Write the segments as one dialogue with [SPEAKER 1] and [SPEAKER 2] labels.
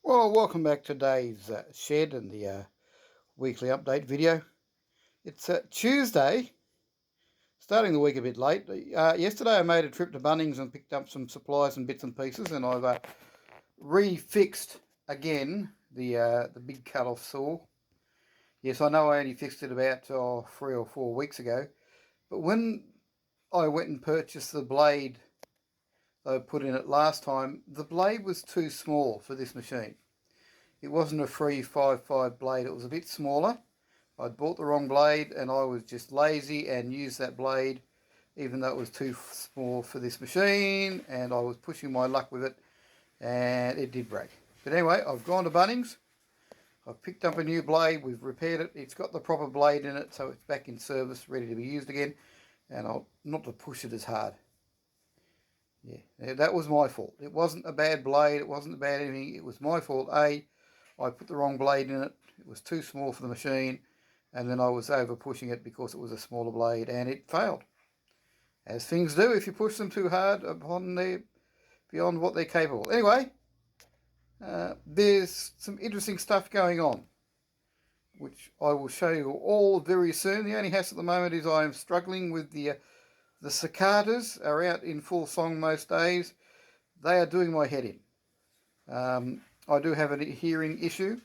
[SPEAKER 1] Well, welcome back to today's shed and the weekly update video. It's Tuesday, starting the week a bit late. Yesterday I made a trip to Bunnings and picked up some supplies and bits and pieces, and I've refixed again the big cut-off saw. Yes, I know I only fixed it about 3 or 4 weeks ago, but when I went and purchased the blade I put in it last time, the blade was too small for this machine. It wasn't a free 5.5 blade, it was a bit smaller. I'd bought the wrong blade and I was just lazy and used that blade even though it was too small for this machine, and I was pushing my luck with it and it did break. But anyway, I've gone to Bunnings, I've picked up a new blade, we've repaired it, it's got the proper blade in it so it's back in service, ready to be used again, and I'll not to push it as hard. Yeah, that was my fault. It wasn't a bad blade, it wasn't a bad anything, it was my fault. I put the wrong blade in it, it was too small for the machine, and then I was over pushing it because it was a smaller blade and it failed. As things do if you push them too hard beyond what they're capable. Anyway, there's some interesting stuff going on, which I will show you all very soon. The only hassle at the moment is I am struggling with the cicadas are out in full song most days. They are doing my head in. I do have a hearing issue.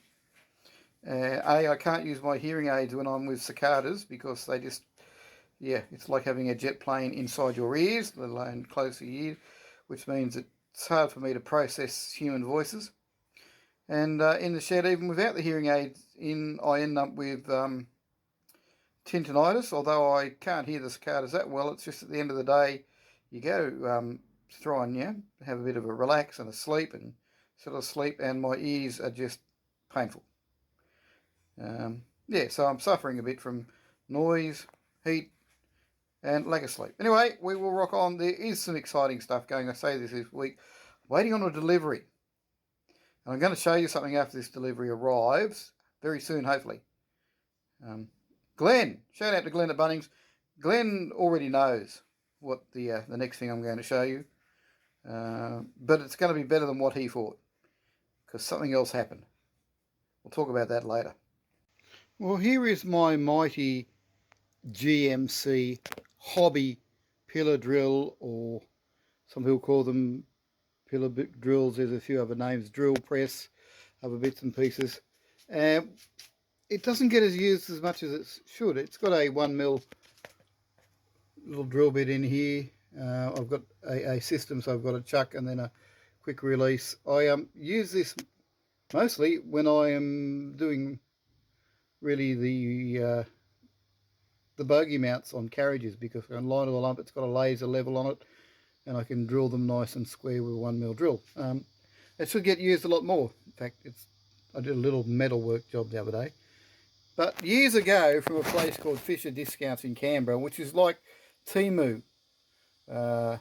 [SPEAKER 1] I can't use my hearing aids when I'm with cicadas because they just, it's like having a jet plane inside your ears, let alone close to your ears, which means it's hard for me to process human voices. And in the shed, even without the hearing aids in, I end up with tinnitus, although I can't hear the cicadas that well. It's just at the end of the day, you go to try and have a bit of a relax and a sleep and sort of sleep, and my ears are just painful. So I'm suffering a bit from noise, heat, and lack of sleep. Anyway, we will rock on. There is some exciting stuff going. I say this week, waiting on a delivery. And I'm going to show you something after this delivery arrives very soon, hopefully. Glenn, shout out to Glenn at Bunnings. Glenn already knows what the next thing I'm going to show you. But it's going to be better than what he thought, because something else happened. We'll talk about that later. Well, here is my mighty GMC hobby pillar drill, or some people call them pillar drills. There's a few other names, drill press, other bits and pieces. It doesn't get used as much as it should. It's got a 1mm little drill bit in here. I've got a system, so I've got a chuck and then a quick release. I use this mostly when I am doing really the bogey mounts on carriages, because I can line it all up. It's got a laser level on it, and I can drill them nice and square with a 1mm drill. It should get used a lot more. In fact, I did a little metal work job the other day. But years ago, from a place called Fisher Discounts in Canberra, which is like Temu for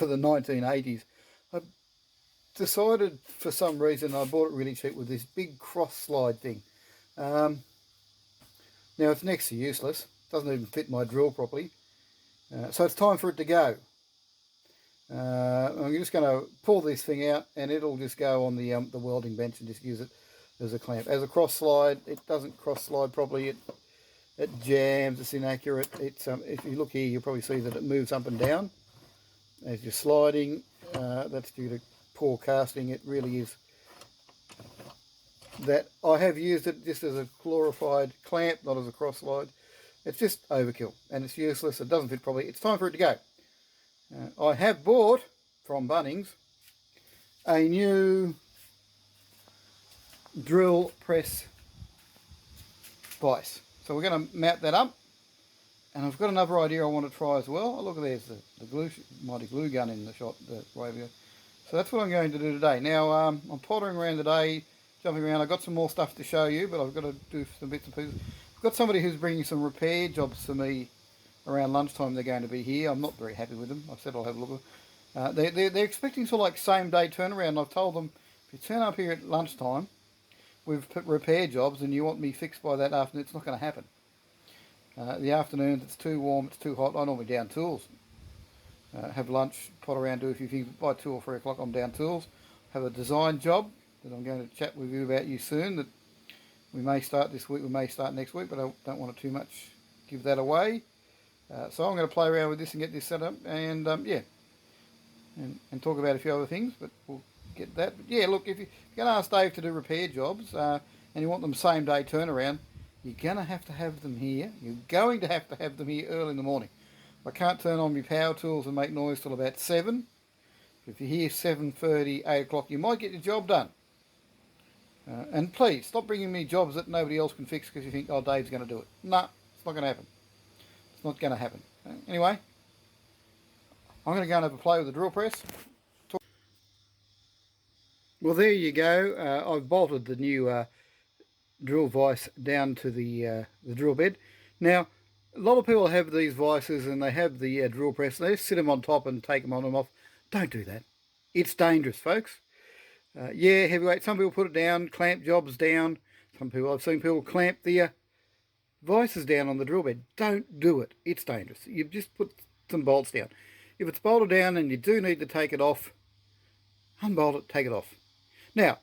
[SPEAKER 1] the 1980s, I decided for some reason, I bought it really cheap, with this big cross slide thing. Now it's next to useless, doesn't even fit my drill properly, so it's time for it to go. I'm just going to pull this thing out and it'll just go on the welding bench and just use it as a clamp. As a cross slide, it doesn't cross slide properly, it jams, it's inaccurate. If you look here, you'll probably see that it moves up and down as you're sliding. That's due to poor casting. It really is that. I have used it just as a glorified clamp, not as a cross slide. It's just overkill and it's useless. It doesn't fit properly. It's time for it to go. I have bought from Bunnings a new drill press vise. So we're going to mount that up. And I've got another idea I want to try as well. Oh, look, there's the mighty glue gun in the shot. So that's what I'm going to do today. Now, I'm pottering around today, jumping around. I've got some more stuff to show you, but I've got to do some bits and pieces. I've got somebody who's bringing some repair jobs to me around lunchtime. They're going to be here. I'm not very happy with them. I said I'll have a look at them. They're expecting sort of like same day turnaround. I've told them, if you turn up here at lunchtime with repair jobs and you want me fixed by that afternoon, it's not going to happen. The afternoons, it's too warm, it's too hot. I normally down tools. Have lunch, pot around, do a few things. By 2 or 3 o'clock, I'm down tools. Have a design job, that I'm going to chat with you about you soon, that we may start this week, we may start next week, but I don't want to too much give that away. So I'm going to play around with this and get this set up, and yeah, and talk about a few other things, but we'll get that. But yeah, look, if you're going to ask Dave to do repair jobs and you want them same day turnaround, you're going to have them here. You're going to have them here early in the morning. I can't turn on my power tools and make noise till about 7. If you're here 7:30, 8 o'clock, you might get your job done. And please, stop bringing me jobs that nobody else can fix because you think, oh, Dave's going to do it. No, it's not going to happen. It's not going to happen. Anyway, I'm going to go and have a play with the drill press. Well, there you go. I've bolted the new drill vise down to the drill bed. Now, a lot of people have these vices and they have the drill press. They just sit them on top and take them on and off. Don't do that. It's dangerous, folks. Yeah, heavyweight. Some people put it down, clamp jobs down. Some people, I've seen people clamp the vices down on the drill bed. Don't do it. It's dangerous. You just put some bolts down. If it's bolted down and you do need to take it off, unbolt it, take it off. Now,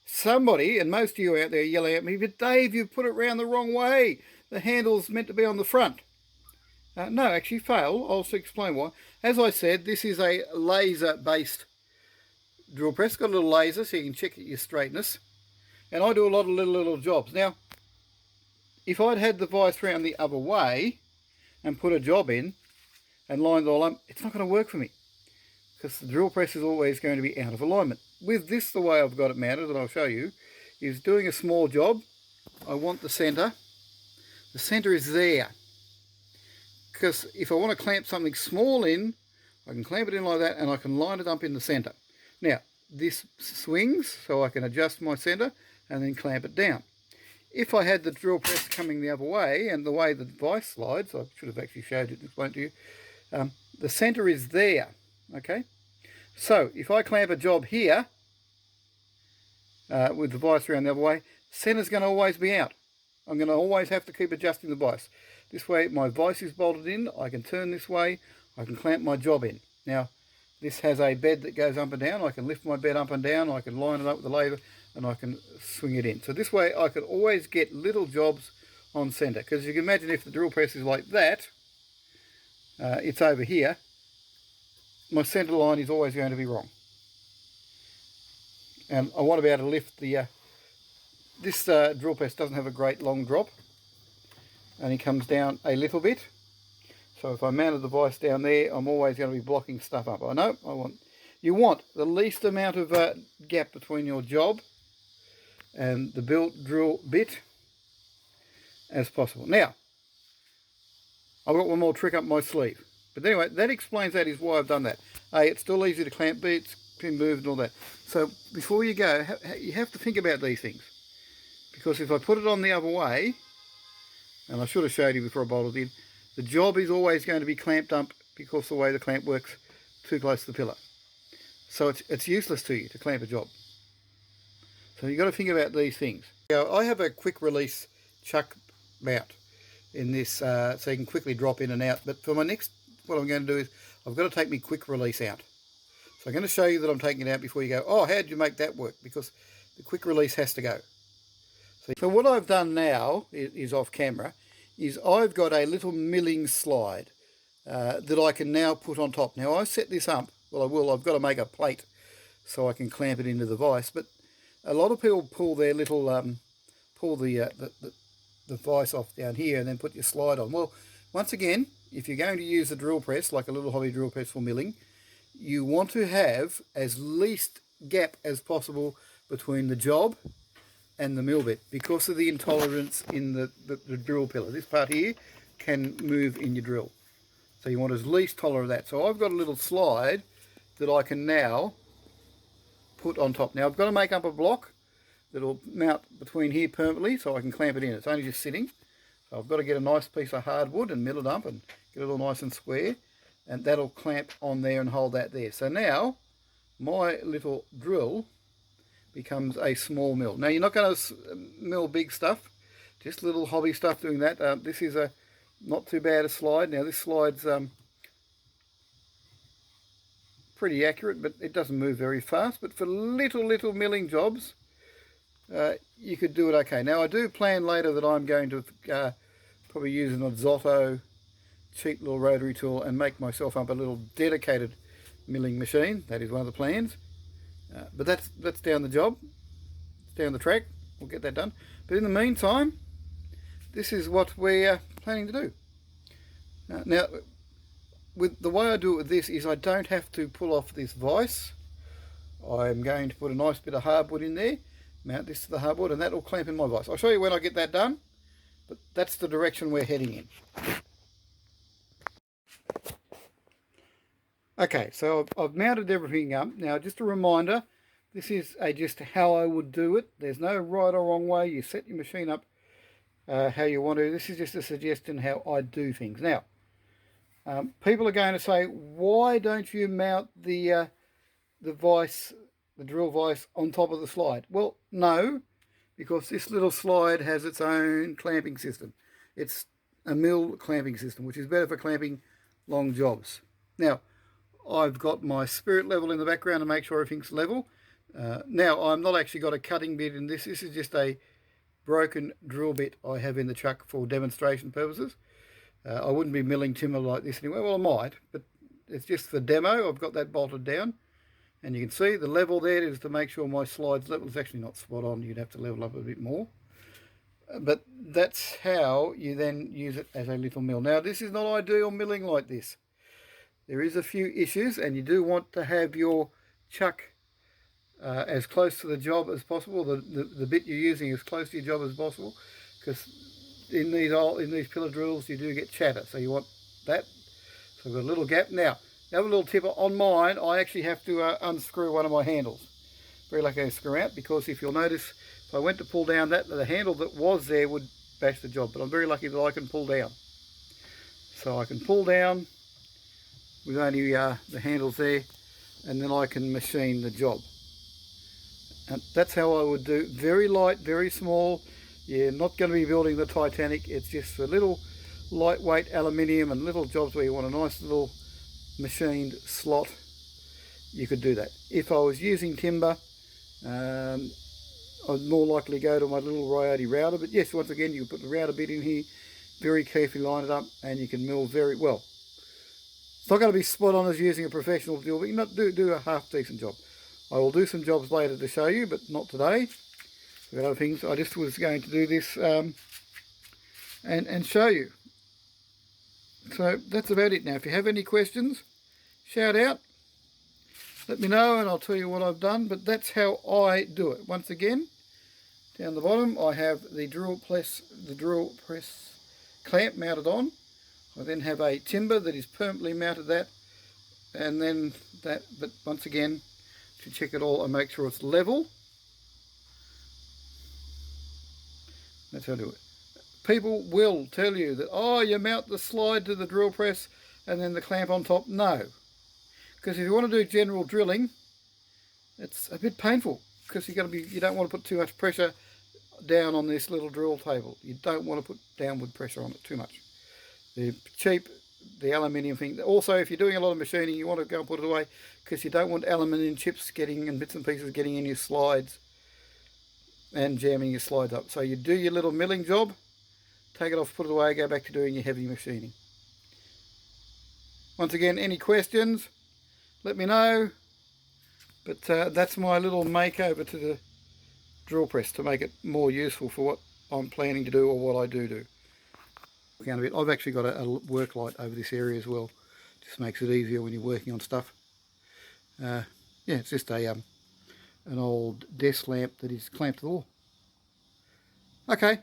[SPEAKER 1] somebody, and most of you out there yelling at me, but Dave, you've put it round the wrong way. The handle's meant to be on the front. No, actually fail. I'll explain why. As I said, this is a laser-based drill press. Got a little laser so you can check your straightness. And I do a lot of little jobs. Now, if I'd had the vise round the other way and put a job in and lined it all up, it's not going to work for me, because the drill press is always going to be out of alignment. With this, the way I've got it mounted, and I'll show you, is doing a small job. I want the centre. The centre is there. Because if I want to clamp something small in, I can clamp it in like that and I can line it up in the centre. Now, this swings so I can adjust my centre and then clamp it down. If I had the drill press coming the other way, and the way the vise slides, I should have actually showed it and explained to you, the centre is there, okay? So, if I clamp a job here, with the vise around the other way, centre's going to always be out. I'm going to always have to keep adjusting the vise. This way my vise is bolted in, I can turn this way, I can clamp my job in. Now, this has a bed that goes up and down. I can lift my bed up and down, I can line it up with the laser, and I can swing it in. So this way I could always get little jobs on centre. Because you can imagine if the drill press is like that, it's over here, my centre line is always going to be wrong. And I want to be able to lift the... this drill press doesn't have a great long drop, and it comes down a little bit. So if I mounted the vise down there, I'm always going to be blocking stuff up. I know, you want the least amount of gap between your job and the built drill bit as possible. Now, I've got one more trick up my sleeve. But anyway, that explains that is why I've done that. A, it's still easy to clamp, B, it's been moved and all that. So before you go, you have to think about these things. Because if I put it on the other way, and I should have showed you before I bolted in, the job is always going to be clamped up because the way the clamp works, too close to the pillar. So it's useless to you to clamp a job. So you've got to think about these things. Now, I have a quick release chuck mount in this so you can quickly drop in and out. But for my next, what I'm going to do is I've got to take my quick release out. So I'm going to show you that I'm taking it out before you go, oh, how did you make that work? Because the quick release has to go. So what I've done now is off camera, is I've got a little milling slide that I can now put on top. Now I set this up, well I will, I've got to make a plate so I can clamp it into the vise, but a lot of people pull their little, pull the vise off down here and then put your slide on. Well, once again, if you're going to use a drill press, like a little hobby drill press for milling, you want to have as least gap as possible between the job and the mill bit, because of the intolerance in the drill pillar. This part here can move in your drill. So you want as least tolerant of that. So I've got a little slide that I can now put on top. Now I've got to make up a block that'll mount between here permanently so I can clamp it in. It's only just sitting. So I've got to get a nice piece of hardwood and mill it up and get it all nice and square. And that'll clamp on there and hold that there. So now my little drill becomes a small mill. Now you're not going to mill big stuff, just little hobby stuff doing that. This is a not too bad a slide. Now this slide's pretty accurate, but it doesn't move very fast. But for little milling jobs, you could do it okay. Now I do plan later that I'm going to probably use an Ozzotto cheap little rotary tool and make myself up a little dedicated milling machine. That is one of the plans. But that's down the job, it's down the track. We'll get that done. But in the meantime, this is what we're planning to do. Now, with the way I do it with this is I don't have to pull off this vise. I'm going to put a nice bit of hardwood in there, mount this to the hardwood, and that will clamp in my vise. I'll show you when I get that done, but that's the direction we're heading in. Okay, so I've mounted everything up. Now, just a reminder, this is just how I would do it. There's no right or wrong way. You set your machine up how you want to. This is just a suggestion how I do things. Now, people are going to say, why don't you mount the vise, the drill vise, on top of the slide? Well, no, because this little slide has its own clamping system. It's a mill clamping system, which is better for clamping long jobs. Now, I've got my spirit level in the background to make sure everything's level. Now, I'm not actually got a cutting bit in this. This is just a broken drill bit I have in the truck for demonstration purposes. I wouldn't be milling timber like this anyway. Well, I might, but it's just for demo. I've got that bolted down. And you can see the level there is to make sure my slide's level. It's actually not spot on. You'd have to level up a bit more. But that's how you then use it as a little mill. Now, this is not ideal milling like this. There is a few issues, and you do want to have your chuck as close to the job as possible. The bit you're using as close to your job as possible, because in these pillar drills you do get chatter, so you want that. So I've got a little gap. Now, the other little tip on mine, I actually have to unscrew one of my handles. Very lucky to screw out, because if you'll notice, if I went to pull down that, the handle that was there would bash the job. But I'm very lucky that I can pull down. So I can pull down with only the handles there, and then I can machine the job. And that's how I would do. Very light, very small. You're not going to be building the Titanic. It's just a little lightweight aluminium and little jobs where you want a nice little machined slot. You could do that. If I was using timber, I'd more likely go to my little Ryote router. But yes, once again, you can put the router bit in here, very carefully line it up, and you can mill very well. It's not going to be spot on as using a professional drill, but you can do a half decent job. I will do some jobs later to show you, but not today. We've got other things. I just was going to do this and show you. So that's about it now. If you have any questions, shout out. Let me know and I'll tell you what I've done, but that's how I do it. Once again, down the bottom I have the drill press clamp mounted on. I then have a timber that is permanently mounted that, and then that, but once again, to check it all and make sure it's level. That's how I do it. People will tell you that, oh, you mount the slide to the drill press and then the clamp on top. No, because if you want to do general drilling, it's a bit painful, because you don't want to put too much pressure down on this little drill table. You don't want to put downward pressure on it too much. They're cheap, the aluminium thing. Also, if you're doing a lot of machining, you want to go and put it away, because you don't want aluminium chips and bits and pieces getting in your slides and jamming your slides up. So you do your little milling job, take it off, put it away, go back to doing your heavy machining. Once again, any questions, let me know. But that's my little makeover to the drill press to make it more useful for what I'm planning to do or what I do. I've actually got a work light over this area as well. Just makes it easier when you're working on stuff. Yeah, it's just an old desk lamp that is clamped to the wall. Okay,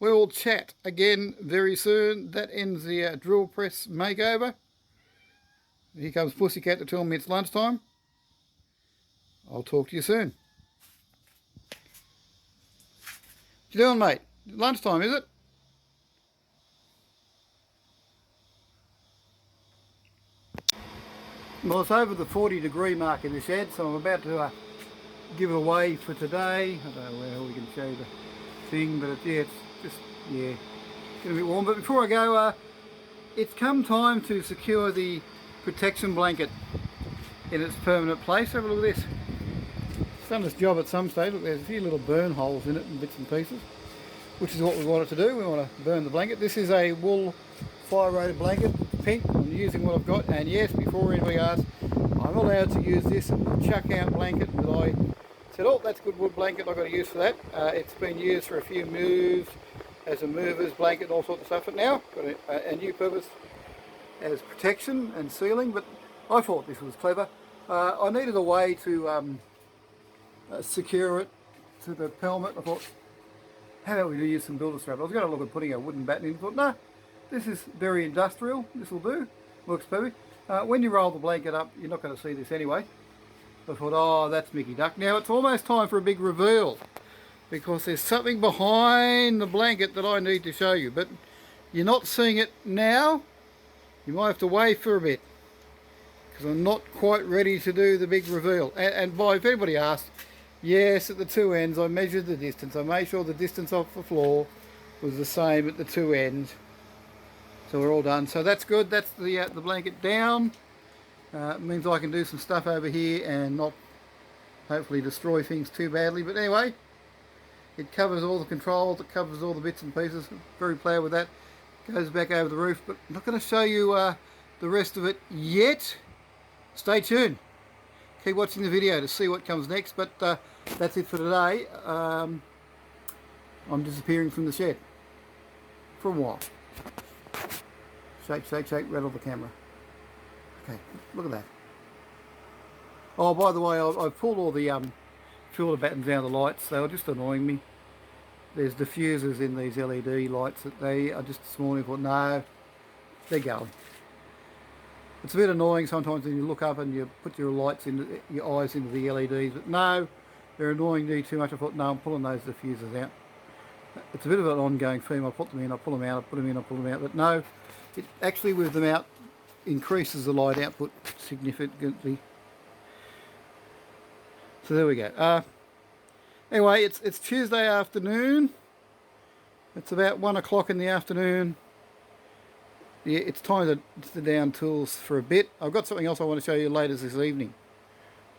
[SPEAKER 1] we'll chat again very soon. That ends the drill press makeover. Here comes Pussycat to tell me it's lunchtime. I'll talk to you soon. What you doing, mate? Lunchtime, is it? Well, it's over the 40-degree mark in the shed, so I'm about to give it away for today. I don't know where we can show you the thing, but it's getting a bit warm. But before I go, it's come time to secure the protection blanket in its permanent place. Have a look at this. done its job at some stage. Look, there's a few little burn holes in it and bits and pieces, which is what we want it to do. We want to burn the blanket. This is a wool fire-rated blanket, pink. I'm using what I've got, and yes, before anybody asks, I'm allowed to use this chuck-out blanket that I said, oh, that's a good wood blanket, I've got to use for that. It's been used for a few moves, as a mover's blanket and all sorts of stuff, but now got a new purpose as protection and sealing, but I thought this was clever. I needed a way to secure it to the pelmet. I thought, how about we use some builder strap? I was going to look at putting a wooden batten in. I thought, no, this is very industrial. This will do. Works perfect. When you roll the blanket up, you're not going to see this anyway. I thought, oh, that's Mickey Duck. Now it's almost time for a big reveal, because there's something behind the blanket that I need to show you. But you're not seeing it now. You might have to wait for a bit, because I'm not quite ready to do the big reveal. And by, if anybody asks, yes, at the two ends I measured the distance. I made sure the distance off the floor was the same at the two ends. So we're all done. So that's good. That's the blanket down. It means I can do some stuff over here and not hopefully destroy things too badly. But anyway, it covers all the controls. It covers all the bits and pieces. Very proud with that. Goes back over the roof. But I'm not going to show you the rest of it yet. Stay tuned. Keep watching the video to see what comes next. But that's it for today. I'm disappearing from the shed for a while. Shake, shake, shake, rattle the camera. Okay, look at that. Oh, by the way, I've pulled all the filter battens out of the lights. They were just annoying me. There's diffusers in these LED lights that they are just this morning. I thought, no, they're going. It's a bit annoying sometimes when you look up and you put your lights in, your eyes into the LEDs, but no, they're annoying me too much. I thought, no, I'm pulling those diffusers out. It's a bit of an ongoing theme. I put them in, I pull them out, I put them in, I pull them out, but no, it actually with them out increases the light output significantly. So there we go. Anyway, it's Tuesday afternoon. It's about 1 o'clock in the afternoon. Yeah, it's time to sit down tools for a bit. I've got something else I want to show you later this evening,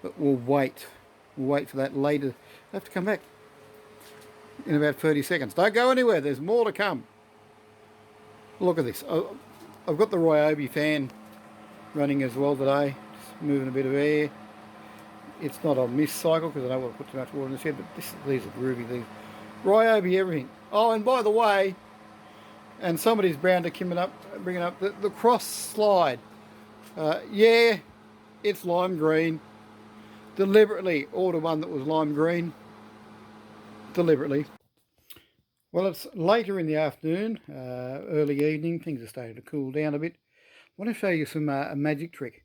[SPEAKER 1] but we'll wait. We'll wait for that later. I have to come back in about 30 seconds. Don't go anywhere. There's more to come. Look at this. I've got the Ryobi fan running as well today. Just moving a bit of air. It's not on this cycle because I don't want to put too much water in the shed, but these are groovy. These Ryobi everything. Oh, and by the way, and somebody's bound to bringing up the cross slide. Yeah, it's lime green. Deliberately ordered one that was lime green. Deliberately. Well, it's later in the afternoon, early evening. Things are starting to cool down a bit. I want to show you some a magic trick.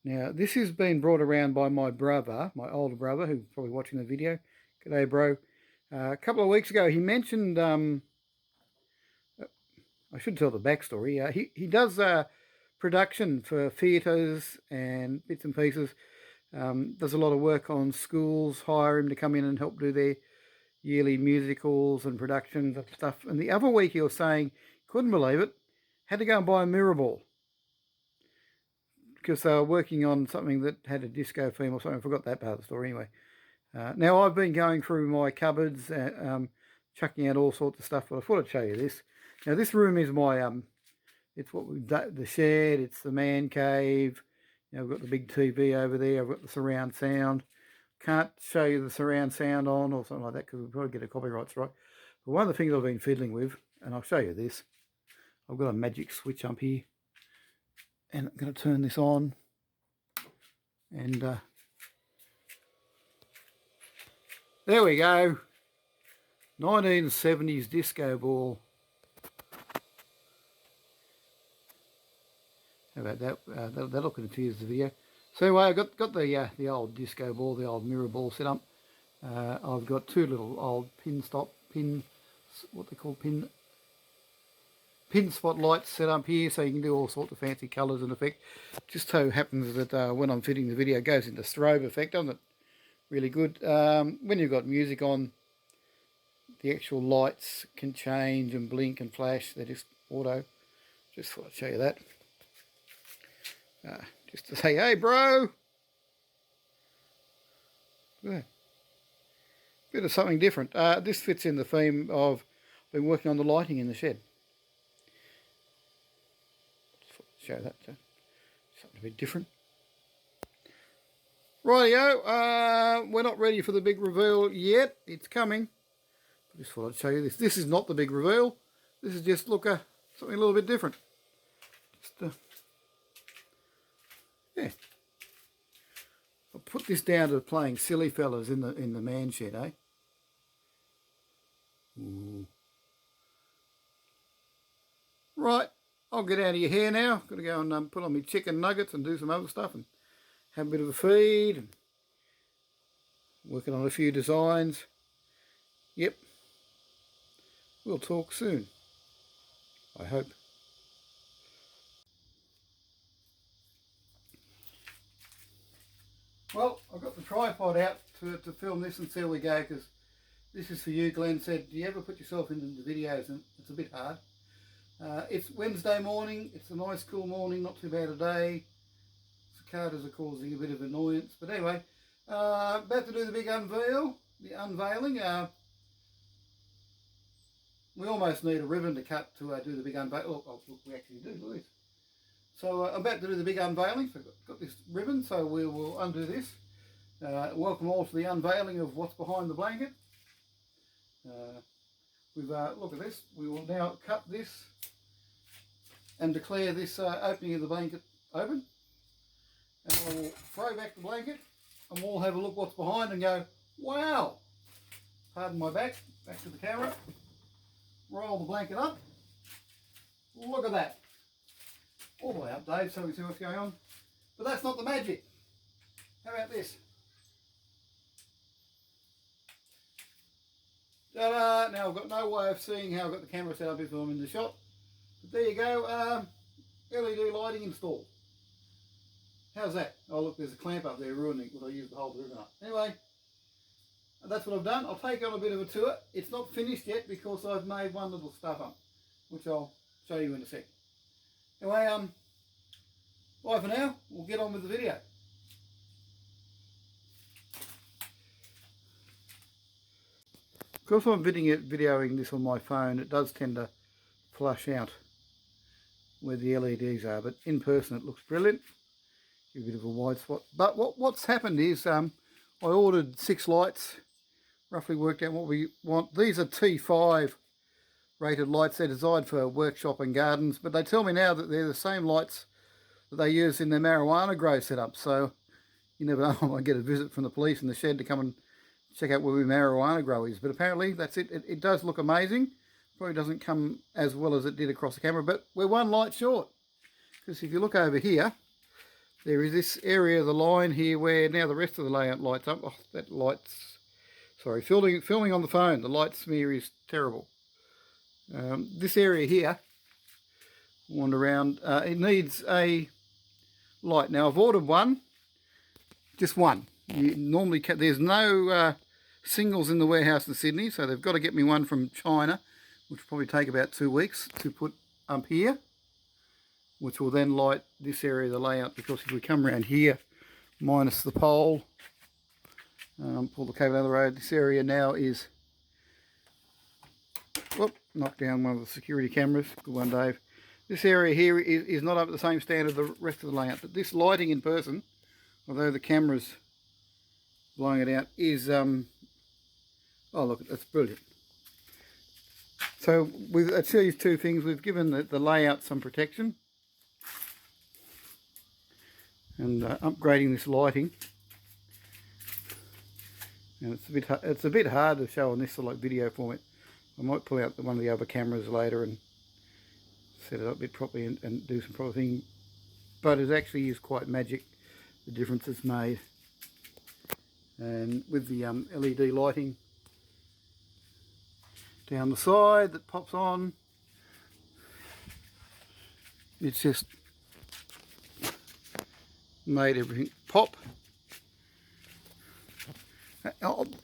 [SPEAKER 1] Now, this has been brought around by my brother, my older brother, who's probably watching the video. G'day, bro. A couple of weeks ago, he mentioned, I should tell the backstory. He does production for theatres and bits and pieces. Does a lot of work on schools, hire him to come in and help do their yearly musicals and productions and stuff. And the other week he was saying, couldn't believe it, had to go and buy a mirror ball because they were working on something that had a disco theme or something. I forgot that part of the story anyway. Now I've been going through my cupboards, chucking out all sorts of stuff, but I thought I'd show you this. Now this room is my, it's what we've done, the shed, it's the man cave. You know, I've got the big TV over there, I've got the surround sound. Can't show you the surround sound on or something like that because we'll probably get a copyright strike. But one of the things I've been fiddling with, and I'll show you this, I've got a magic switch up here. And I'm going to turn this on, and there we go, 1970s disco ball. How about that? That'll confuse the video. So anyway, I've got the old disco ball, the old mirror ball set up. I've got two little old what they call pin spotlights set up here, so you can do all sorts of fancy colours and effect. Just so happens that when I'm fitting the video, it goes into strobe effect, doesn't it? Really good. When you've got music on, the actual lights can change and blink and flash. They're just auto. Just thought I'd show you that. Just to say, hey bro! Look at that. bit of something different. This fits in the theme of been working on the lighting in the shed. Show that something a bit different. Rightio, we're not ready for the big reveal yet. It's coming. I just thought I'd show you this. This is not the big reveal. This is just something a little bit different. Just, yeah. I'll put this down to playing silly fellas in the man shed, eh? Ooh. Right, I'll get out of your hair now. Got to go and put on my chicken nuggets and do some other stuff and have a bit of a feed and working on a few designs. Yep. We'll talk soon, I hope. Well, I've got the tripod out to film this and see how we go, because this is for you. Glenn said, do you ever put yourself into the videos? And it's a bit hard. It's Wednesday morning. It's a nice cool morning, not too bad a day. Cicadas are causing a bit of annoyance. But anyway, about to do the big unveiling. We almost need a ribbon to cut to do the big unveiling. Oh, look, we actually do, look at this. So I'm about to do the big unveiling. So I've got this ribbon, so we will undo this. Welcome all to the unveiling of what's behind the blanket. Look at this. We will now cut this and declare this opening of the blanket open. And I will throw back the blanket and we'll have a look what's behind and go, wow! Pardon my back to the camera. Roll the blanket up. Look at that. All the way up, Dave, so we can see what's going on. But that's not the magic. How about this? Ta-da! Now I've got no way of seeing how I've got the camera set up if I'm in the shot. But there you go. LED lighting installed. How's that? Oh look, there's a clamp up there ruining what I used to hold the ribbon up. Anyway, that's what I've done. I'll take on a bit of a tour. It's not finished yet because I've made one little stuff up, which I'll show you in a sec. Anyway, bye for now. We'll get on with the video. Because I'm videoing this on my phone, it does tend to flush out where the LEDs are, but in person it looks brilliant. Give a bit of a wide spot. But what's happened is I ordered 6 lights, roughly worked out what we want. These are T5 rated lights. They're designed for workshop and gardens, but they tell me now that they're the same lights that they use in their marijuana grow setup. So you never know, I might get a visit from the police in the shed to come and check out where my marijuana grow is. But apparently that's it. It does look amazing. Probably doesn't come as well as it did across the camera, but we're one light short. Because if you look over here, there is this area of the line here where now the rest of the layout lights up. Oh, that light's... Sorry, filming on the phone. The light smear is terrible. This area here, wander around, it needs a light. Now I've ordered one, just one. You normally there's no singles in the warehouse in Sydney, so they've got to get me one from China, which will probably take about 2 weeks to put up here, which will then light this area of the layout. Because if we come around here, minus the pole, pull the cable down the road, this area now is, whoop, knocked down one of the security cameras. Good one, Dave. This area here is not up at the same standard the rest of the layout, but this lighting in person, although the camera's blowing it out, is oh look, that's brilliant. So we've achieved 2 things. We've given the layout some protection and upgrading this lighting. And it's a bit hard to show on this sort of video format. I might pull out one of the other cameras later and set it up a bit properly and do some proper thing. But it actually is quite magic, the difference it's made. And with the LED lighting down the side that pops on, it's just made everything pop.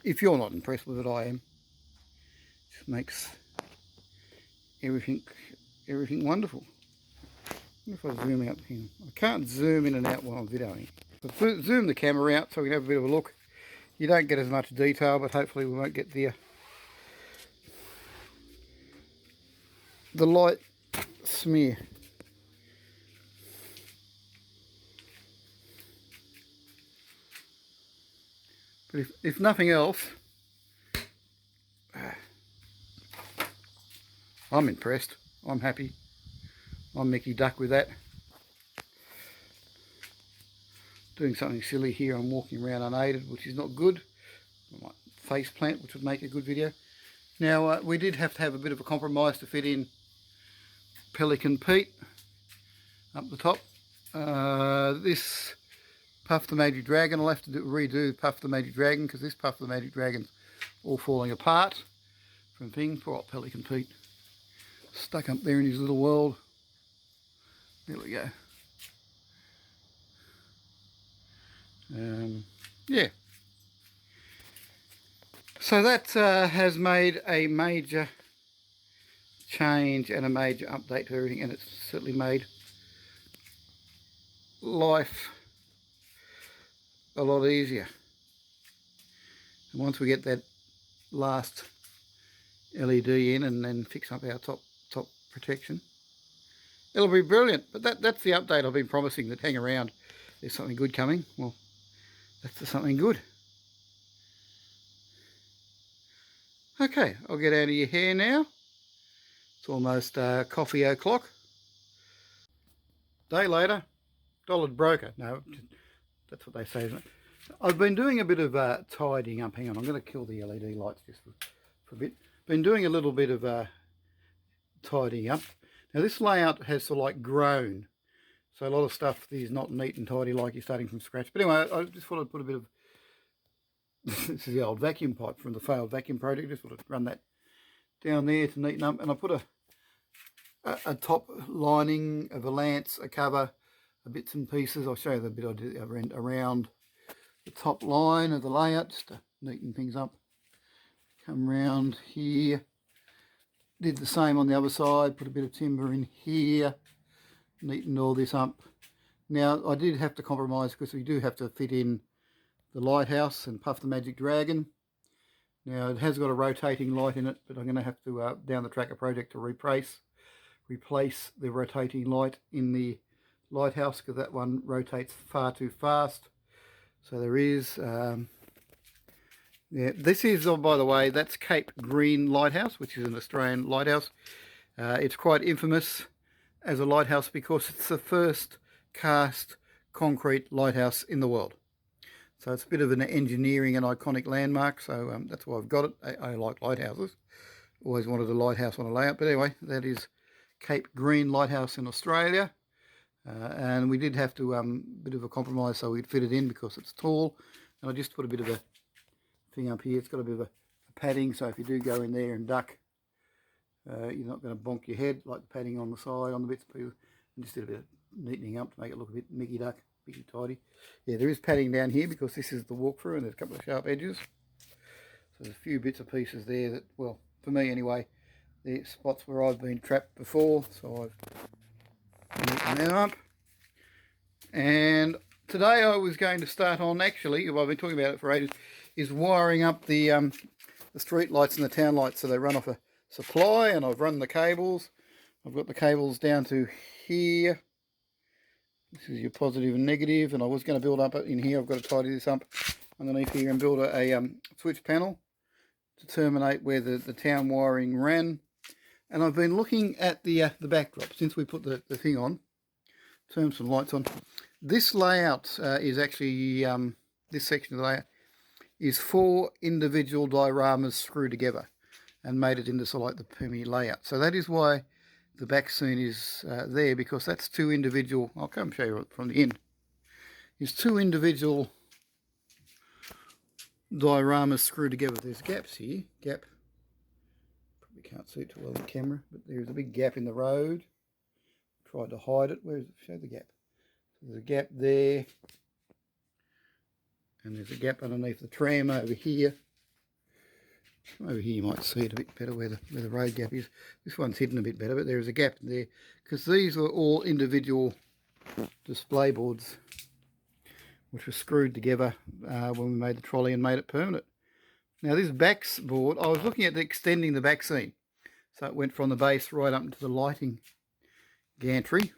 [SPEAKER 1] If you're not impressed with it, I am. It just makes everything wonderful. If I zoom out here, I can't zoom in and out while I'm videoing. If I zoom the camera out so we can have a bit of a look, You don't get as much detail, but hopefully we won't get the light smear. But if nothing else, I'm impressed. I'm happy. I'm Mickey Duck with that. Doing something silly here. I'm walking around unaided, which is not good. I might face plant, which would make a good video. Now, we did have to have a bit of a compromise to fit in Pelican Pete up the top. This Puff the Magic Dragon, I'll have to redo Puff the Magic Dragon, because this Puff the Magic Dragon's all falling apart from things. Poor old Pelican Pete, stuck up there in his little world. There we go. Yeah. So that has made a major change and a major update to everything, and it's certainly made life a lot easier. And once we get that last LED in and then fix up our top protection, it'll be brilliant. But that's the update I've been promising, that hang around, there's something good coming. Well, that's something good. Okay, I'll get out of your hair now. It's almost coffee o'clock. Day later, dollared broker. No, that's what they say, isn't it? I've been doing a bit of tidying up. Hang on, I'm going to kill the LED lights just for a bit. Been doing a little bit of tidying up. Now this layout has sort of like grown, so a lot of stuff is not neat and tidy like you're starting from scratch. But anyway, I just thought I'd put a bit of this is the old vacuum pipe from the failed vacuum project. Just thought I'd run that down there to neaten up, and I put a top lining, a valance, a cover, a bits and pieces. I'll show you the bit I did around the top line of the layout just to neaten things up. Come round here, did the same on the other side, put a bit of timber in here, neatened all this up. Now I did have to compromise because we do have to fit in the lighthouse and Puff the Magic Dragon. Now it has got a rotating light in it, but I'm going to have to down the track a project to replace the rotating light in the lighthouse, because that one rotates far too fast. So there is yeah, this is, oh, by the way, that's Cape Green Lighthouse, which is an Australian lighthouse. It's quite infamous as a lighthouse because it's the first cast concrete lighthouse in the world. So it's a bit of an engineering and iconic landmark, so that's why I've got it. I like lighthouses. Always wanted a lighthouse on a layout, but anyway, that is Cape Green Lighthouse in Australia. And we did have to bit of a compromise so we'd fit it in because it's tall. And I just put a bit of a thing up here. It's got a bit of a padding, so if you do go in there and duck, you're not going to bonk your head like the padding on the side on the bits. And just did a bit of neatening up to make it look a bit Mickey Duck, Mickey tidy. Yeah, there is padding down here because this is the walkthrough and there's a couple of sharp edges. So there's a few bits and pieces there that, well, for me anyway, the spots where I've been trapped before, so I've neatened them up. And today I was going to start on, actually, I've been talking about it for ages, is wiring up the street lights and the town lights so they run off a supply, and I've run the cables. I've got the cables down to here. This is your positive and negative, and I was going to build up in here. I've got to tidy this up underneath here and build a switch panel to terminate where the town wiring ran. And I've been looking at the backdrop since we put the thing on. Turn some lights on. This layout is actually, this section of the layout is 4 individual dioramas screwed together and made it into sort of like the Pumi layout. So that is why the back scene is there, because that's 2 individual, I'll come show you from the end, is 2 individual dioramas screwed together. There's gaps here, probably can't see it too well in the camera, but there's a big gap in the road. Tried to hide it. Where is it? Show the gap. So there's a gap there, and there's a gap underneath the tram over here. Over here you might see it a bit better where the road gap is. This one's hidden a bit better, but there is a gap there because these are all individual display boards which was screwed together when we made the trolley and made it permanent. Now this board, I was looking at extending the back seam. So it went from the base right up into the lighting gantry.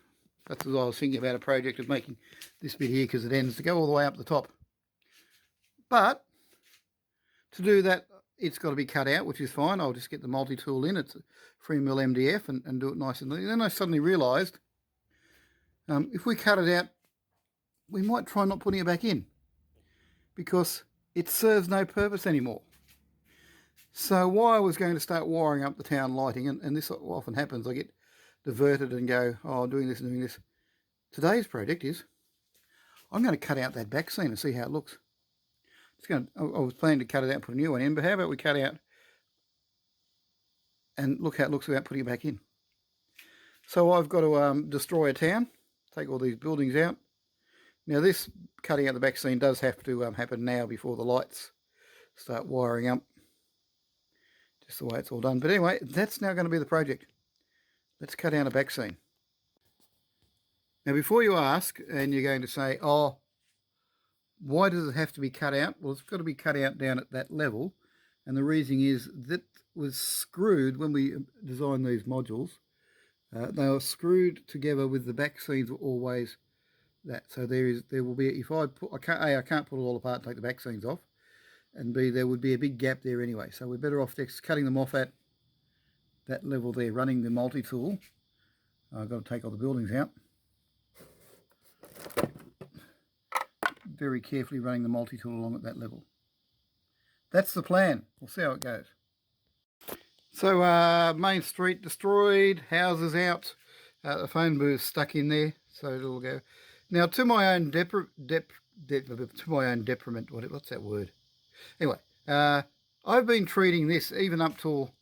[SPEAKER 1] That's what I was thinking about, a project of making this bit here, because it ends to go all the way up the top. But to do that, it's got to be cut out, which is fine. I'll just get the multi-tool in. It's a 3mm MDF and do it nice and neat. Then I suddenly realised if we cut it out, we might try not putting it back in, because it serves no purpose anymore. So while I was going to start wiring up the town lighting, and this often happens, I get diverted and go, oh, I'm doing this and doing this. Today's project is, I'm going to cut out that back seam and see how it looks. I was planning to cut it out and put a new one in, but how about we cut out and look how it looks without putting it back in. So I've got to destroy a town, take all these buildings out. Now this cutting out the back seam does have to happen now before the lights start wiring up. Just the way it's all done. But anyway, that's now going to be the project. Let's cut out a back seam. Now before you ask, and you're going to say, oh, why does it have to be cut out? Well, it's got to be cut out down at that level. And the reason is that was screwed when we designed these modules. They were screwed together with the back seams were always that. So there will be, if I can't pull it all apart and take the back seams off. And B, there would be a big gap there anyway. So we're better off just cutting them off at that level there, running the multi-tool. I've got to take all the buildings out. Very carefully running the multi-tool along at that level. That's the plan. We'll see how it goes. So main street destroyed, houses out, the phone booth stuck in there, so it'll go. Now to my own detriment, what's that word? Anyway, I've been treating this, even up till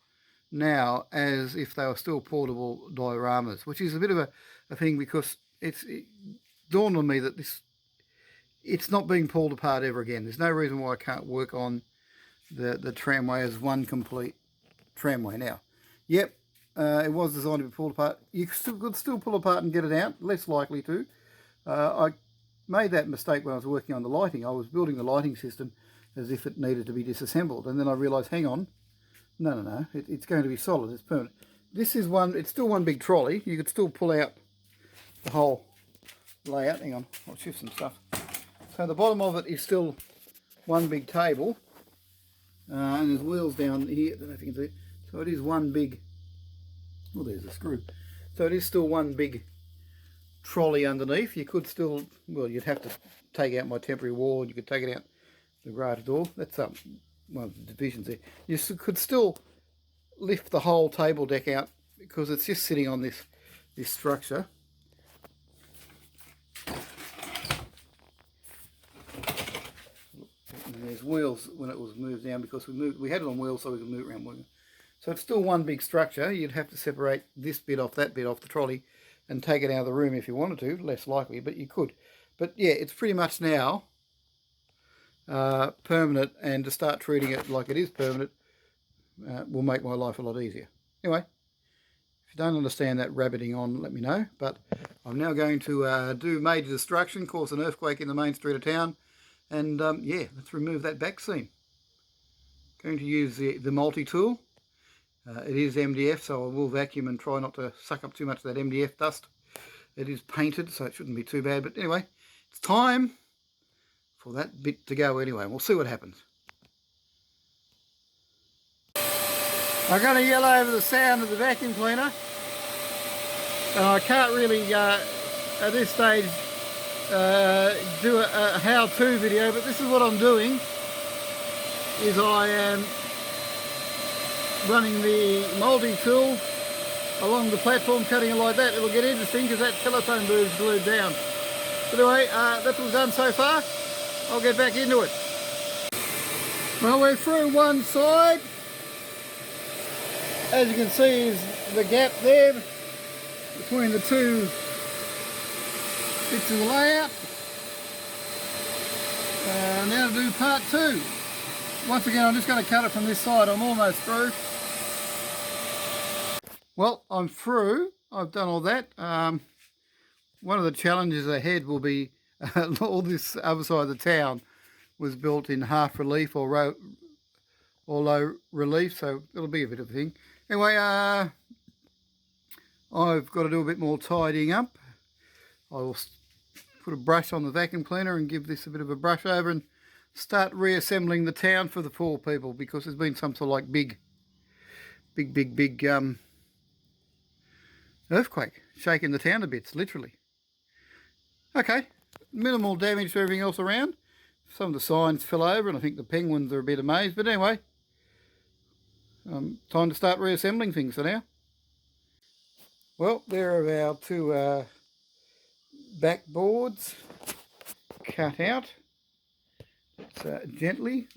[SPEAKER 1] now, as if they were still portable dioramas, which is a bit of a thing, because it dawned on me that it's not being pulled apart ever again. There's no reason why I can't work on the tramway as one complete tramway now. Yep, it was designed to be pulled apart. You could still pull apart and get it out, less likely to. I made that mistake when I was working on the lighting. I was building the lighting system as if it needed to be disassembled, and then I realised, hang on, no, it's going to be solid, it's permanent. This is it's still one big trolley. You could still pull out the whole layout. Hang on, I'll shift some stuff. So the bottom of it is still one big table, and there's wheels down here. I don't know if you can see it. So it is one big, oh, there's a screw. So it is still one big trolley underneath. You could still, well, you'd have to take out my temporary wall, and you could take it out the garage door. That's one of the divisions there. You could still lift the whole table deck out, because it's just sitting on this structure. And there's wheels when it was moved down, because we had it on wheels so we could move it around. So it's still one big structure. You'd have to separate this bit off that bit off the trolley and take it out of the room if you wanted to. Less likely, but you could. But yeah, it's pretty much now permanent, and to start treating it like it is permanent will make my life a lot easier. Anyway, if you don't understand that rabbiting on, let me know. But I'm now going to do major destruction, cause an earthquake in the main street of town, and yeah, let's remove that back seam. Going to use the multi-tool. It is MDF, so I will vacuum and try not to suck up too much of that MDF dust. It is painted, so it shouldn't be too bad. But anyway, it's time for that bit to go anyway. We'll see what happens. I'm going to yell over the sound of the vacuum cleaner. And I can't really, at this stage, do a how-to video, but this is what I'm doing. Is I am running the multi-tool along the platform, cutting it like that. It'll get interesting because that telephone booth is glued down. But anyway, that's what we've done so far. I'll get back into it. Well, we're through one side. As you can see is the gap there between the two bits of the layout. Now to do part two. Once again, I'm just going to cut it from this side. I'm almost through. Well, I'm through. I've done all that. One of the challenges ahead will be All this other side of the town was built in half relief or low relief, so it'll be a bit of a thing. Anyway, I've got to do a bit more tidying up. I will put a brush on the vacuum cleaner and give this a bit of a brush over and start reassembling the town for the poor people, because there's been some sort of like big earthquake shaking the town to bits, literally. Okay, minimal damage to everything else around. Some of the signs fell over and I think the penguins are a bit amazed, but anyway, time to start reassembling things for now. Well, there are our two backboards cut out. Let's gently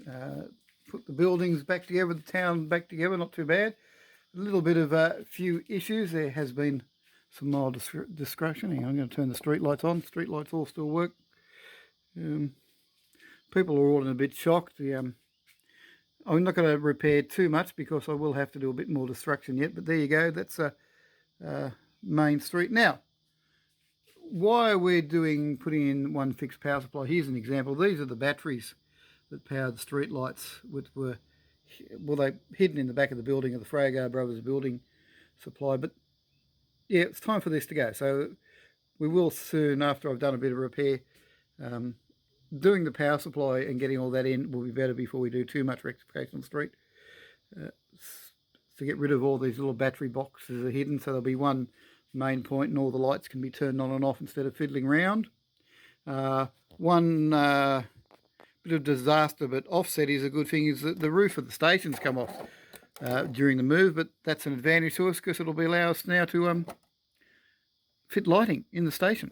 [SPEAKER 1] put the buildings back together, the town back together, not too bad. A little bit of a few issues. There has been some mild discretion. Hang on, I'm going to turn the street lights on. Street lights all still work. People are all in a bit shocked. I'm not going to repair too much because I will have to do a bit more destruction yet, but there you go. That's a main street. Now, why we're putting in one fixed power supply, here's an example. These are the batteries that powered the street lights, which were, well, they hidden in the back of the building of the Frago Brothers building supply. But yeah, it's time for this to go. So we will soon, after I've done a bit of repair, doing the power supply and getting all that in will be better before we do too much rectification on the street. To get rid of all these little battery boxes that are hidden, so there'll be one main point and all the lights can be turned on and off instead of fiddling around. One bit of disaster but offset is a good thing is that the roof of the station's come off during the move, but that's an advantage to us because it'll allow us now to fit lighting in the station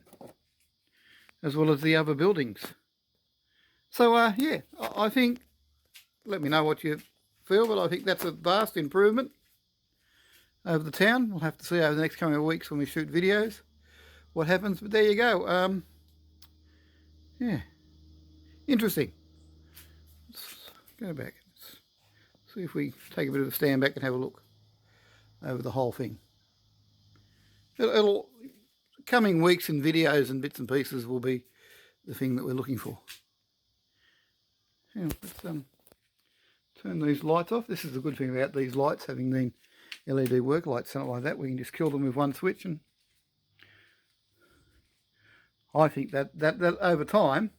[SPEAKER 1] as well as the other buildings. So yeah, I think, let me know what you feel, but I think that's a vast improvement over the town. We'll have to see over the next coming weeks when we shoot videos what happens, but there you go. Yeah, interesting. Let's go back. Let's see if we take a bit of a stand back and have a look over the whole thing. It'll coming weeks and videos and bits and pieces will be the thing that we're looking for. Yeah, let's turn these lights off. This is the good thing about these lights, having been LED work lights, something like that. We can just kill them with one switch, and I think that over time,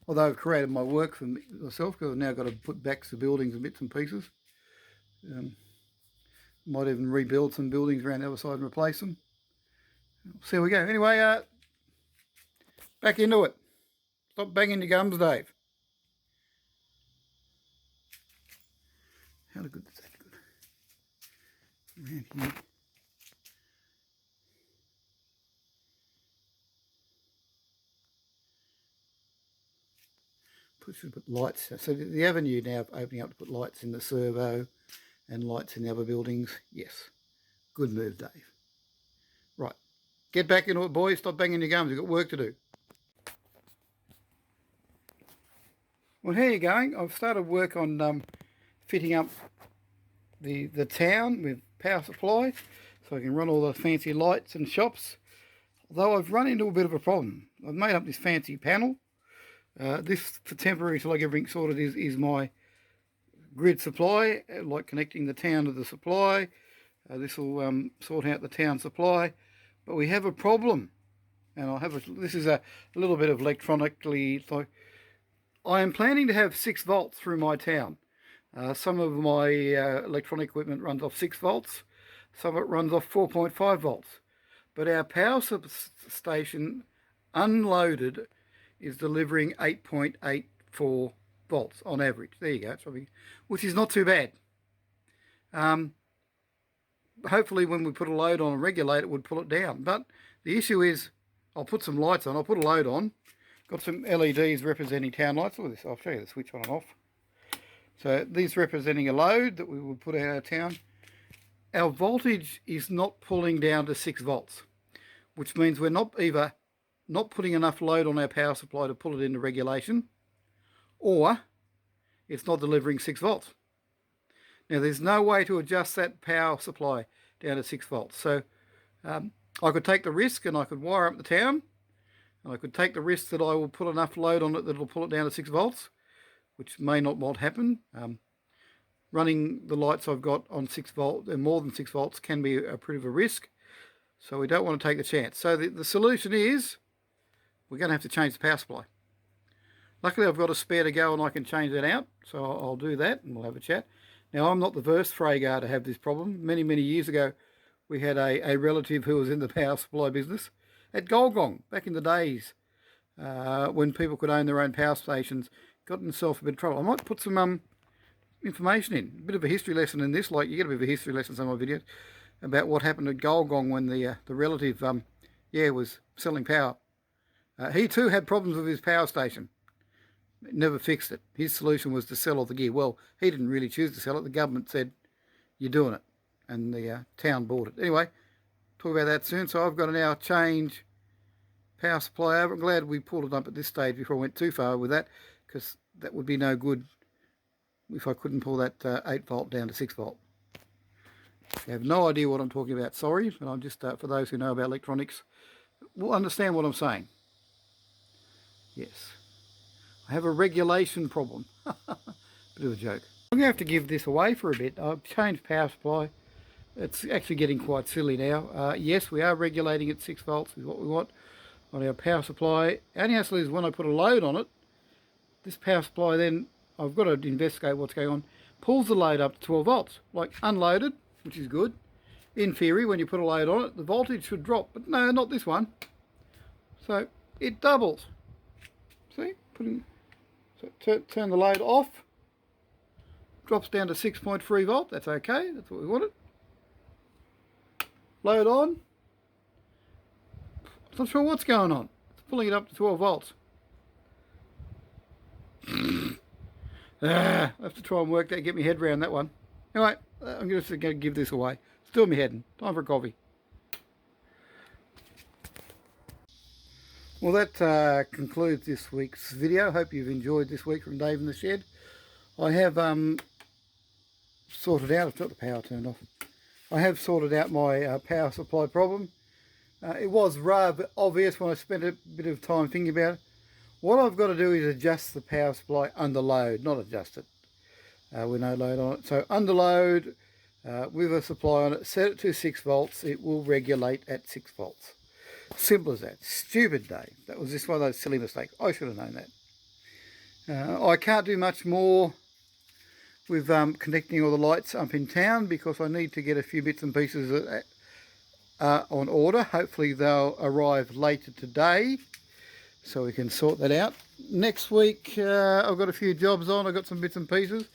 [SPEAKER 1] although I've created my work for myself, because I've now got to put back the buildings and bits and pieces. Might even rebuild some buildings around the other side and replace them. So we go. Anyway, back into it. Stop banging your gums, Dave. How good is that? Good. Around here. Put lights. So the avenue now opening up to put lights in the servo and lights in the other buildings. Yes. Good move, Dave. Right. Get back into it, boys. Stop banging your gums. You've got work to do. Well, how are you going? I've started work on fitting up the town with power supply so I can run all the fancy lights and shops. Although I've run into a bit of a problem. I've made up this fancy panel. This, for temporary till I get everything sorted, is my grid supply, like connecting the town to the supply. This will sort out the town supply. But we have a problem. And this is a little bit of electronically. I am planning to have 6 volts through my town. Some of my electronic equipment runs off 6 volts. Some of it runs off 4.5 volts. But our power station, unloaded, is delivering 8.84 volts on average. There you go, which is not too bad. Hopefully when we put a load on and regulate it would pull it down. But the issue is, I'll put some lights on, I'll put a load on. Got some LEDs representing town lights. Look at this, I'll show you the switch on and off. So these representing a load that we will put out of town. Our voltage is not pulling down to 6 volts, which means we're not either not putting enough load on our power supply to pull it into regulation, or it's not delivering 6 volts. Now there's no way to adjust that power supply down to 6 volts. So I could take the risk and I could wire up the town And I could take the risk that I will put enough load on it that it'll pull it down to 6 volts, which may not happen. Running the lights I've got on 6 volt and more than 6 volts can be a pretty of a risk. So we don't want to take the chance. So the solution is we're going to have to change the power supply. Luckily I've got a spare to go and I can change that out. So I'll do that and we'll have a chat. Now I'm not the first Fragar to have this problem. Many years ago we had a relative who was in the power supply business at Golgong back in the days when people could own their own power stations. Got himself a bit of trouble. I might put some information in, a bit of a history lesson in this, like you get a bit of a history lesson in some of my videos about what happened at Golgong when the relative was selling power. He too had problems with his power station. Never fixed it. His solution was to sell all the gear. Well, he didn't really choose to sell it. The government said, you're doing it. And the town bought it. Anyway, talk about that soon. So I've got to now change power supply over. I'm glad we pulled it up at this stage before I went too far with that, because that would be no good if I couldn't pull that 8 volt down to 6 volt. You have no idea what I'm talking about. Sorry, but I'm just, for those who know about electronics, will understand what I'm saying. Yes. I have a regulation problem. Bit of a joke. I'm going to have to give this away for a bit. I've changed power supply. It's actually getting quite silly now. Yes, we are regulating at 6 volts is what we want on our power supply. Only hassle is when I put a load on it, this power supply then, I've got to investigate what's going on, pulls the load up to 12 volts, like unloaded, which is good. In theory, when you put a load on it, the voltage should drop, but no, not this one. So it doubles. See? Turn the load off, drops down to 6.3 volt, that's okay, that's what we wanted. Load on, I'm not sure what's going on, it's pulling it up to 12 volts. I have to try and work that, get my head around that one. Anyway, I'm just going to give this away. Still me heading, time for a coffee. Well, that concludes this week's video. Hope you've enjoyed this week from Dave in the Shed. I have sorted out, I've got the power turned off. I have sorted out my power supply problem. It was rather obvious when I spent a bit of time thinking about it. What I've got to do is adjust the power supply under load, not adjust it with no load on it. So under load, with a supply on it, set it to 6 volts, it will regulate at 6 volts. Simple as that. Stupid, Dave. That was just one of those silly mistakes. I should have known that. I can't do much more with connecting all the lights up in town because I need to get a few bits and pieces on order. Hopefully they'll arrive later today so we can sort that out. Next week I've got a few jobs on. I've got some bits and pieces.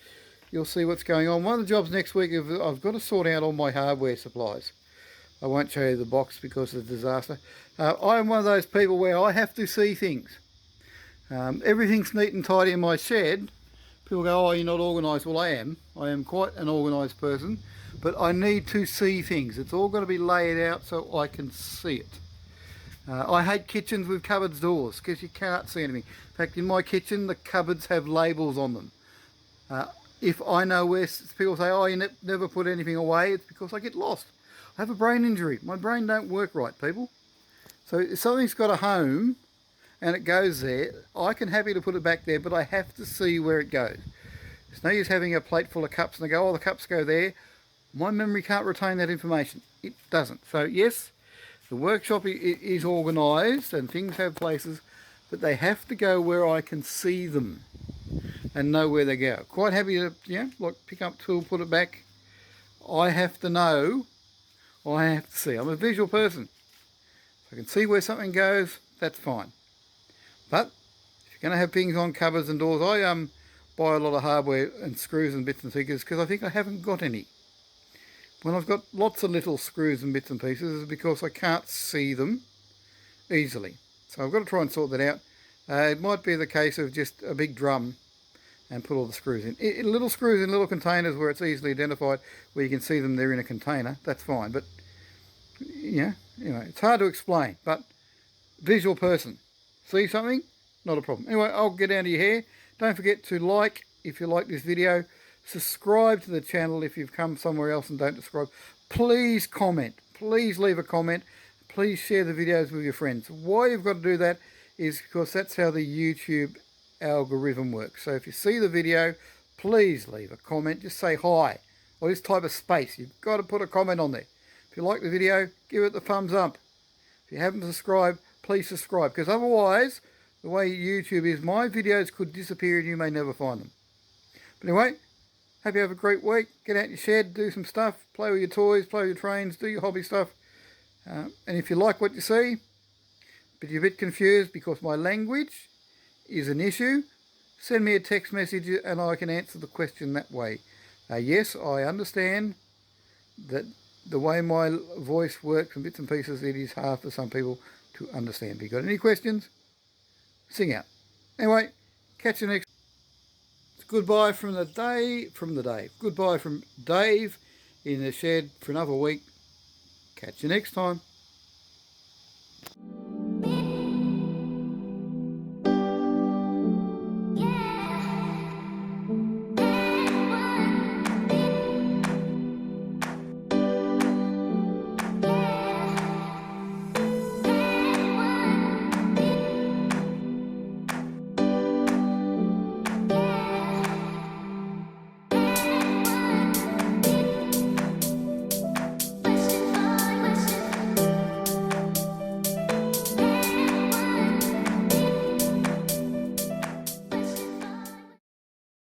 [SPEAKER 1] You'll see what's going on. One of the jobs next week is I've got to sort out all my hardware supplies. I won't show you the box because of the disaster. I'm one of those people where I have to see things. Everything's neat and tidy in my shed. People go, oh, you're not organised. Well, I am. I am quite an organised person. But I need to see things. It's all got to be laid out so I can see it. I hate kitchens with cupboards doors because you can't see anything. In fact, in my kitchen, the cupboards have labels on them. If I know where people say, oh, you never put anything away, it's because I get lost. I have a brain injury. My brain don't work right, people. So if something's got a home and it goes there, I can happy to put it back there, but I have to see where it goes. It's no use having a plate full of cups and they go, oh, the cups go there. My memory can't retain that information. It doesn't. So yes, the workshop is organised and things have places, but they have to go where I can see them and know where they go. Quite happy to, like pick up tool, put it back. I have to know. I have to see. I'm a visual person. If I can see where something goes, that's fine. But if you're going to have things on cupboards and doors, I buy a lot of hardware and screws and bits and pieces because I think I haven't got any. When I've got lots of little screws and bits and pieces, it's because I can't see them easily. So I've got to try and sort that out. It might be the case of just a big drum and put all the screws in. Little screws in little containers where it's easily identified, where you can see them, they're in a container, that's fine. But, it's hard to explain. But visual person, see something? Not a problem. Anyway, I'll get down to your hair. Don't forget to like if you like this video. Subscribe to the channel if you've come somewhere else and don't subscribe. Please comment. Please leave a comment. Please share the videos with your friends. Why you've got to do that is because that's how the YouTube algorithm works. So if you see the video, please leave a comment. Just say hi, or just type a space. You've got to put a comment on there. If you like the video, give it the thumbs up. If you haven't subscribed, please subscribe, because otherwise, the way YouTube is, my videos could disappear and you may never find them. But anyway, hope you have a great week. Get out in your shed, do some stuff, play with your toys, play with your trains, do your hobby stuff. And if you like what you see, but you're a bit confused because my language is an issue, send me a text message and I can answer the question that way. Yes, I understand that the way my voice works in bits and pieces, it is hard for some people to understand. If you've got any questions, sing out. Anyway, catch you next. It's goodbye from the day. Goodbye from Dave in the shed for another week. Catch you next time.